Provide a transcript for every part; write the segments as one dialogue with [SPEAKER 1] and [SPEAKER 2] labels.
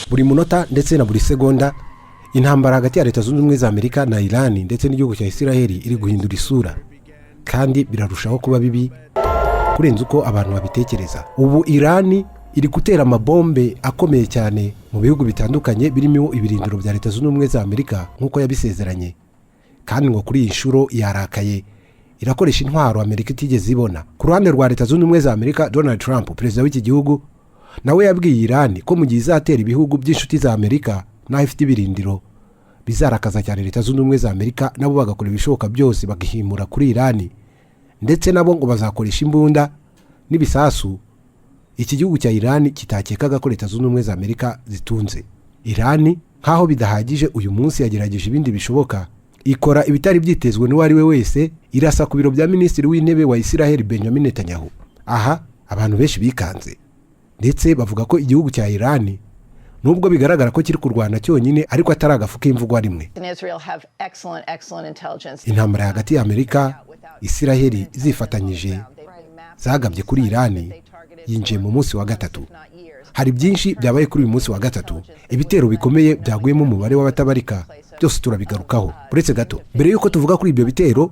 [SPEAKER 1] buri munota ndetse na buri segonda intambara hagati ya Leta Zunze Ubumwe za Amerika na Iran ndetse n'igihugu cya Israel iri guhindura isura kandi birarushaho kuba bibi kurenza uko abantu babitekereza. Ubu Iran iri gutera amabombe akomeye cyane mu bihugu bitandukanye birimo ibirindiro bya Leta Zunze Ubumwe za Amerika nk'uko yabisezeranye, kandi ngo kuri iyi nshuro yarakaye irakoresha intwaro Amerika itigeze ibona. Ku ruhande rwa Leta Zunze Ubumwe za Amerika, Donald Trump, perezida w'iki gihugu, nawe yabwiye Iran ko mu gihe izatera ibihugu by'inshuti za Amerika naho ifite ibirindiro bizarakaza cyane Leta Zunze Ubumwe za Amerika, nabo bagakora ibishoboka byose bagihimura kuri Iran, ndetse nabo ngo bazakoresha imbunda n'ibisasu iki gihugu cya Iran kitakekaga ko Leta Zunze Ubumwe za Amerika zitunze. Iran nkaho bidahagije uyu munsi yagerageje ibindi bishoboka, ikora ibitari byitezwe n'uwari we wese, irasa ku biro bya minisitiri w'intebe wa Israel Benjamin Netanyahu. Aha abantu benshi bikanze ndetse bavuga ko igihugu cya Iran nubwo bigaragara ko kiri kurwana cyonyine ariko atari agafu k'imvugwa rimwe. Intambara hagati ya Amerika Israel zifatanyije zagabye kuri Iran yinjiye mu munsi wa gatatu. Hari byinshi byabaye kuri uyu munsi wa gatatu, ibitero bikomeye byaguyemo umubare w'abatabarika, byose turabigarukaho. Uretse gato mbere yuko tuvuga kuri ibyo bitero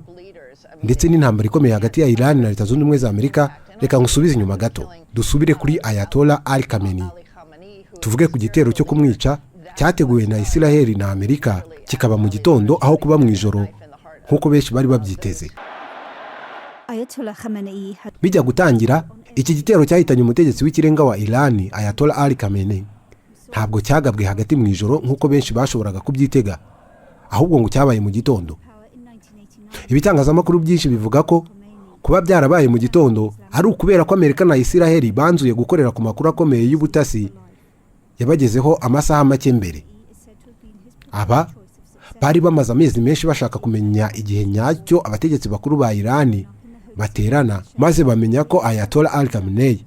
[SPEAKER 1] ndetse n'intambara ikomeye hagati ya Iran na Leta Zunze Ubumwe za Amerika, reka ngusubize inyuma gato dusubire kuri Ayatollah Ali Khamenei. Tuvuge ku gitero cyo kumwica cyateguwe na Israel na Amerika kikaba mu gitondo aho kuba mu ijoro nk'uko benshi bari babyiteze. Bijya gutangira iki gitero cyahitanye umutegetsi w'ikirenga wa Iran Ayatollah Ali Khamenei. Ntabwo cyagabwe hagati mu ijoro nk'uko benshi bashoboraga kubyitega, ahubwo ngo cyabaye mu gitondo. Ibitangazamakuru byinshi bivuga ko kuba byarabaye mu gitondo ari ukubera ko Amerika na Israel banzuye gukorera ku makuru akomeye y'ubutasi yabagezeho amasaha make mbere. Aba bari bamaze amezi menshi bashaka kumenya igihe nyacyo abategetsi bakuru ba Iran baterana, maze bamenya ko Ayatollah Ali Khamenei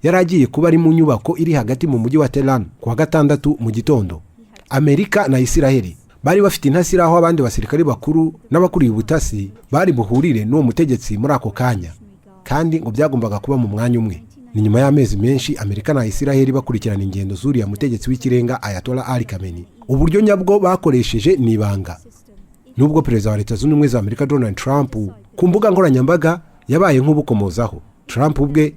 [SPEAKER 1] yaragiye kuba ari mu nyubako iri hagati mu mujyi wa Tehran kuwa gatandatu mu gitondo. Amerika na Israel bari bafite intasira aho abandi basirikari bakuru n'abakuriye ubutasi bari buhurire n'uwo mutegetsi muri ako kanya, kandi ngo byagombaga kuba mu mwanya umwe. Ni nyuma y'amezi menshi Amerika na Israel bakurikirana ingendo zuriya mutegetsi w'ikirenga Ayatollah Ali Khamenei. Uburyo nyabwo bakoresheje ni ibanga, nubwo perezida wa Leta Zunze Ubumwe za Amerika Donald Trump ku mbuga nkoranyambaga yabaye nk'ubukomozaho. Trump ubwe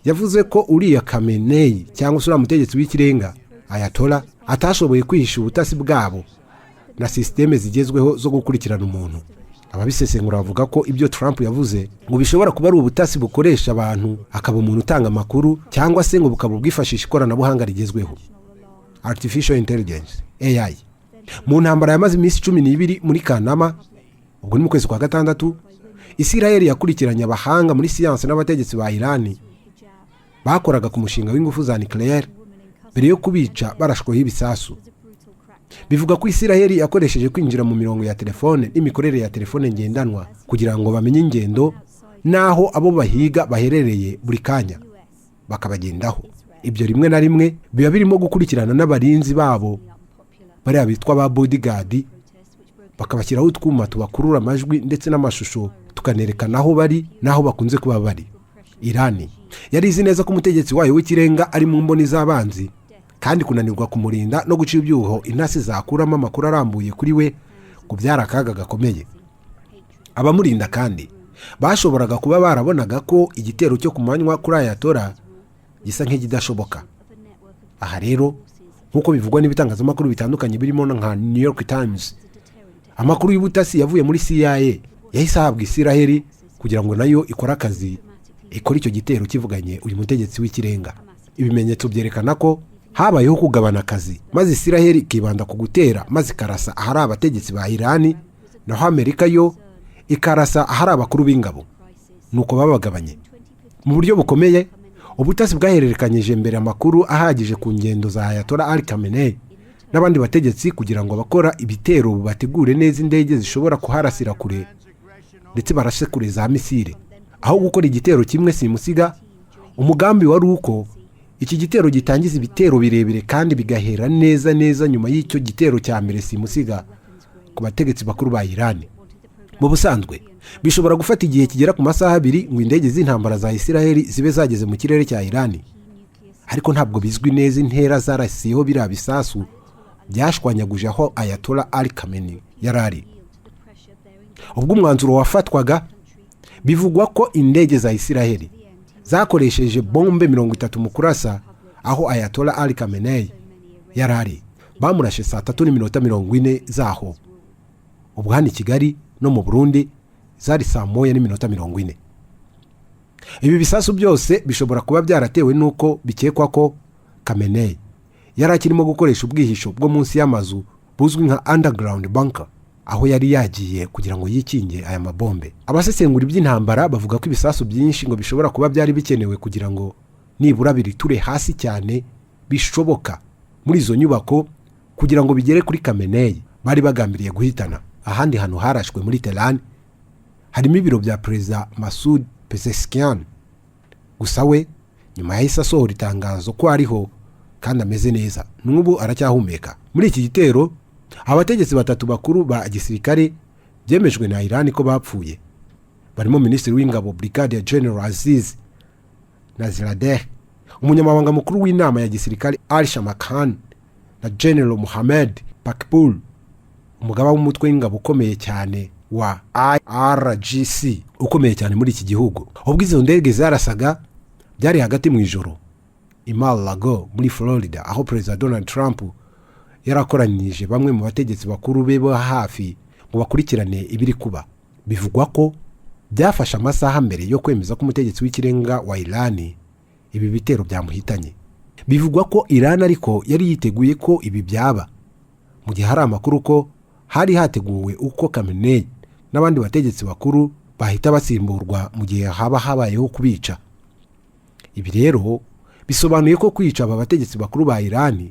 [SPEAKER 1] yavuze ko uriya Khamenei cyangwa se uriya mutegetsi w'ikirenga Ayatollah atashoboye kwihisha ubutasi bwabo na systeme zigezweho zo gukurikirana umuntu. Ababisesengura bavuga ko ibyo Trump yavuze ngo bishobora kuba ari ubutasi bukoresha abantu akaba umuntu utanga amakuru, cyangwa se ngo bukaba bwifashisha ikoranabuhanga rigezweho, artificial intelligence AI. Mu ntambara yamaze iminsi 12 muri Kanama, ubwo ni mu kwezi kwa gatandatu, Israel yakurikiranye abahanga muri siyanse n'abategetsi ba Iran bakoraga ku mushinga w'ingufu za nucleaire mbere yo kubica barashweho ibisasu. Bivuga ko Israel yakoresheje kwinjira mu mirongo ya telefone n'imikorere ya telefone ngendanwa kugira ngo bamenye ingendo naho abo bahiga baherereye buri kanya bakabagendaho. Ibyo rimwe na rimwe biba birimo gukurikirana n'abarinzi babo bari abitwa ba bodyguard, bakabashyiraho utwuma tubakurura amajwi ndetse n'amashusho tukanerekana aho bari naho bakunze kuba bari. Iran yari izi neza ko umutegetsi wayo w'ikirenga ari mu mboni z'abanzi, kandi kunanirwa kumurinda no guca ibyuho intasi zakuramo amakuru arambuye kuri we ngo byarakaga gakomeye. Abamurinda kandi bashoboraga kuba barabonaga ko igitero cyo kumanywa kuri Ayatollah gisa nk'ikidashoboka. Aha rero nk'uko bivugwa n'ibitangazamakuru bitandukanye birimo nka New York Times, amakuru y'ubutasi yavuye muri CIA yahise ahabwa Israel kugira ngo nayo ikore akazi ikora icyo gitero kivuganye uyu mutegetsi w'ikirenga. Ibimenyetso byerekana ko habayeho kugabana akazi, maze Israel ikibanda ku gutera maze ikarasa ahari abategetsi ba Iran, naho Amerika yo ikarasa ahari abakuru b'ingabo. Nuko babagabanye mu buryo bukomeye. Ubutasi bwahererekanyije mbere amakuru ahagije ku ngendo za Ayatollah Ali Khamenei n'abandi bategetsi kugira ngo bakora ibitero bategure neza indege zishobora kuharasira kure ndetse barashe kure za misile. Aho gukora igitero kimwe simusiga, umugambi wari uko iki gitero gitangiza ibitero birebire kandi bigahera neza nyuma y'icyo gitero cya mbere simusiga ku bategetsi bakuru ba Iran. Mu busanzwe bishobora gufata igihe kigera ku masaha 2 ngo indege z'intambara za Israel zibe zageze mu kirere cya Iran. ariko ntabwo bizwi neza intera zarasiyeho biriya bisasu byashwanyaguje aho Ayatollah Ali Khamenei yari ari. Ubwo umwanzuro wafatwaga, bivugwa ko indege za Isiraheli zakoresheje bombe 30 mu kurasa aho Ayatollah Ali Khamenei yari ari. Bamurashe saa 3:40 zaho. Ubwo hano i Kigali no mu Burundi zari saa 1:40. Ibi bisasu byose bishobora kuba byaratewe nuko bikekwa ko Khamenei yari akirimo gukoresha ubwihisho bwo munsi y'amazu buzwi nka underground bunker, aho yari yagiye kugira ngo yikinge aya mabombe. Abasesengura iby'intambara bavuga ko ibisasu byinshi ngo bishobora kuba byari bikenewe kugira ngo nibura biriture hasi cyane bishoboka muri izo nyubako kugira ngo bigere kuri Khamenei bari bagambiriye guhitana. Ahandi hantu harashwe muri Tehran harimo ibiro bya Perezida Masoud Pezeshkian. Gusa we nyuma yahise asohora itangazo ko ariho kandi ameze neza, n'ubu aracyahumeka. Muri iki gitero abategetsi batatu bakuru ba gisirikare byemejwe na Iran ko bapfuye, barimo Minisitiri w'Ingabo Brigadier General Aziz Naziradeh, umunyamabanga mukuru w'inama ya gisirikare Ali Shamakhan na General Mohammed Pakpoul, umugaba w'umutwe w'ingabo ukomeye cyane wa IRGC ukomeye cyane muri iki gihugu. Ubwo izo ndege zarasaga byari hagati mu ijoro i Mar-a-Lago muri Florida, aho Perezida Donald Trump yarakoranyije bamwe mu bategetsi bakuru be bo hafi ngo bakurikirane ibiri kuba. Bivugwa ko byafashe amasaha mbere yo kwemeza ko umutegetsi w'ikirenga wa Iran ibi bitero byamuhitanye. Bivugwa ko Iran ariko yari yiteguye ko ibi byaba, mu gihe hari amakuru ko hari hateguwe uko Khamenei n'abandi bategetsi bakuru bahita basimburwa mu gihe haba habayeho kubica. Ibi rero bisobanuye ko kwica aba bategetsi bakuru ba Iran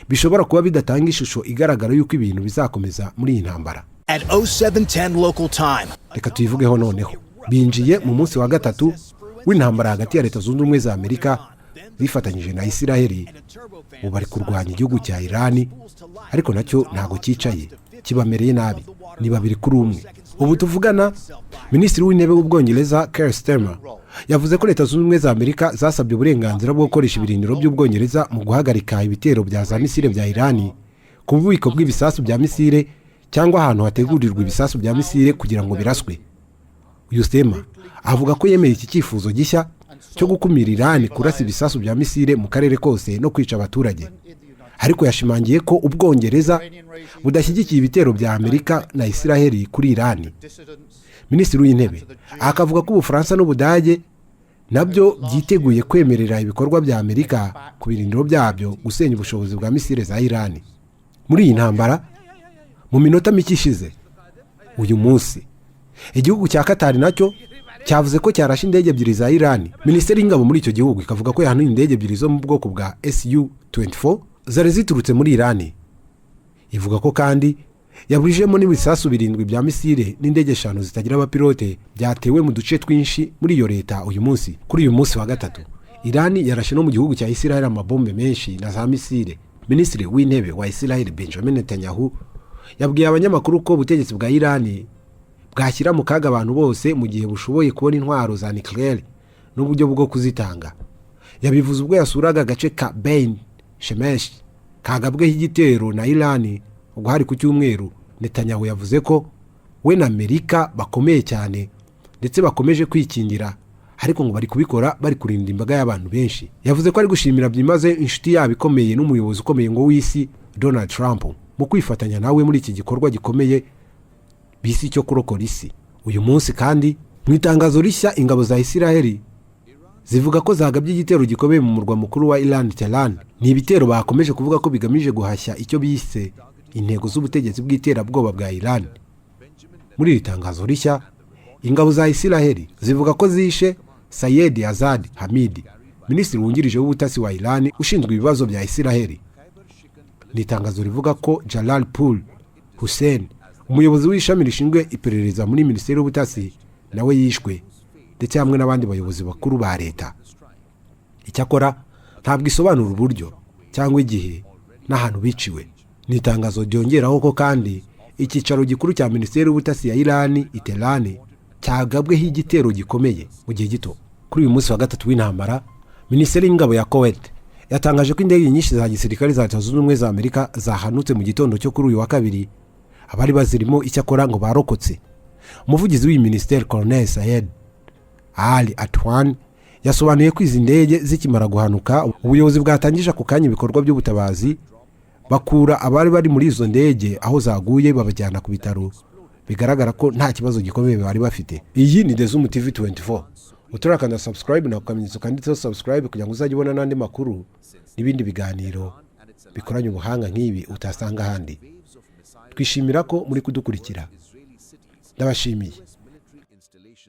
[SPEAKER 1] bishobora kuba bidatanga ishusho igaragara yuko ibintu bizakomeza muri iyi ntambara.
[SPEAKER 2] At 0710 local time.
[SPEAKER 1] Reka tuyivugeho noneho. Binjiye mu munsi wa gatatu w'intambara hagati ya Leta Zunze Ubumwe za Amerika zifatanyije na Isiraheli. Ubu bari kurwanya igihugu cya Iran, ariko nacyo ntago cyicaye, kibamereye nabi. Ni babiri kuri umwe. Ubu tuvugana, Minisitiri w'Intebe w'Ubwongereza Keir Starmer yavuze ko Leta Zunze Ubumwe za Amerika zasabye uburenganzira bwo gukoresha ibirindiro by'Ubwongereza mu guhagarika ibitero bya za misile bya Iran ku bubiko bw'ibisasu bya misile cyangwa ahantu hategurirwa ibisasu bya misile kugira ngo biraswe. Uyu Starmer avuga ko yemeye iki cyifuzo gishya cyo gukumira Iran kurasa ibisasu bya misile mu karere kose no kwica abaturage, ariko yashimangiye ko Ubwongereza budashyigikiye ibitero bya Amerika na Isiraheli kuri Iran. Minisitiri w'Intebe akavuga ko Ubufaransa n'Ubudage nabyo byiteguye kwemerera ibikorwa bya Amerika ku birindiro byabyo gusenya ubushobozi bwa misile za Iran. Muri iyi ntambara mu minota mike ishize uyu munsi, igihugu cya Qatar nacyo cyavuze ko cyarashe indege ebyiri za Iran. Minisiteri y'Ingabo muri icyo gihugu ikavuga ko yahanuye indege ebyiri zo mu bwoko bwa Su-24 zari ziturutse muri Iran. Ivuga ko kandi yaburijemo n'ibisasu 7 bya misile n'indege 5 zitagira abapilote byatewe mu duce twinshi muri iyo leta uyu munsi. Kuri uyu munsi wa gatatu, Iran yarashe no mu gihugu cya Isiraheli amabombe menshi na za misile. Minisitiri w'Intebe wa Isiraheli Benjamin Netanyahu yabwiye abanyamakuru ko ubutegetsi bwa Iran bwashyira mu kaga abantu bose mu gihe bushoboye kubona intwaro za nucleaire n'uburyo bwo kuzitanga. Yabivuze ubwo yasuraga agace ka Bein Shemesh kagabweho igitero na Iran ubwo hari ku cyumweru. Netanyahu yavuze ko we na Amerika bakomeye cyane ndetse bakomeje kwikingira, ariko ngo bari kubikora bari kurinda imbaga y'abantu benshi. Yavuze ko ari gushimira byimaze inshuti yabo ikomeye n'umuyobozi ukomeye ngo w'isi Donald Trump mu kwifatanya nawe muri iki gikorwa gikomeye bisi cyo kurokora isi. Uyu munsi kandi mu itangazo rishya ingabo za Isiraheli zivuga ko zagabye igitero gikomeye mu murwa mukuru wa Iran Tehran. Ni ibitero bakomeje kuvuga ko bigamije guhashya icyo bise intego z'ubutegetsi bw'iterabwoba bwa Iran. Muri iri tangazo rishya ingabo za Isiraheli zivuga ko zishe Sayed Azad Hamidi, minisitiri wungirije w'ubutasi wa Iran ushinzwe ibibazo bya Isiraheli. Ni itangazo rivuga ko Jalal Pul Hussein, umuyobozi w'ishami rishinzwe iperereza muri minisiteri y'ubutasi, nawe yishwe, ndetse hamwe n'abandi bayobozi bakuru ba leta. Icyakora ntabwo isobanura uburyo cyangwa igihe n'ahantu biciwe. Ni itangazo ryongeraho ko kandi icyicaro gikuru cya minisiteri y'ubutasi ya Iran Tehran cyagabweho igitero gikomeye mu gihe gito. Kuri uyu munsi wa gatatu w'intambara, minisiteri y'ingabo ya Kuwait yatangaje ko indege nyinshi za gisirikare za Leta Zunze Ubumwe za Amerika zahanutse mu gitondo cyo kuri uyu wa kabiri. Abari bazirimo icyakora ngo barokotse. Umuvugizi w'iyi minisiteri Colonel Sayed Ali Atwan yasobanuye ko izi ndege zikimara guhanuka ubuyobozi bwatangije ako kanya ibikorwa by'ubutabazi, bakura abari bari muri izo ndege aho zaguye babajyana ku bitaro. Bigaragara ko nta kibazo gikomeye bari bafite. Iyi ni The Zoom TV 24. Uturakanda subscribe na ukamenyetso kanditseho subscribe kugira ngo uzajye ubona n'andi makuru n'ibindi biganiro bikoranye ubuhanga nk'ibi utasanga ahandi. Twishimira ko muri kudukurikira. Ndabashimiye.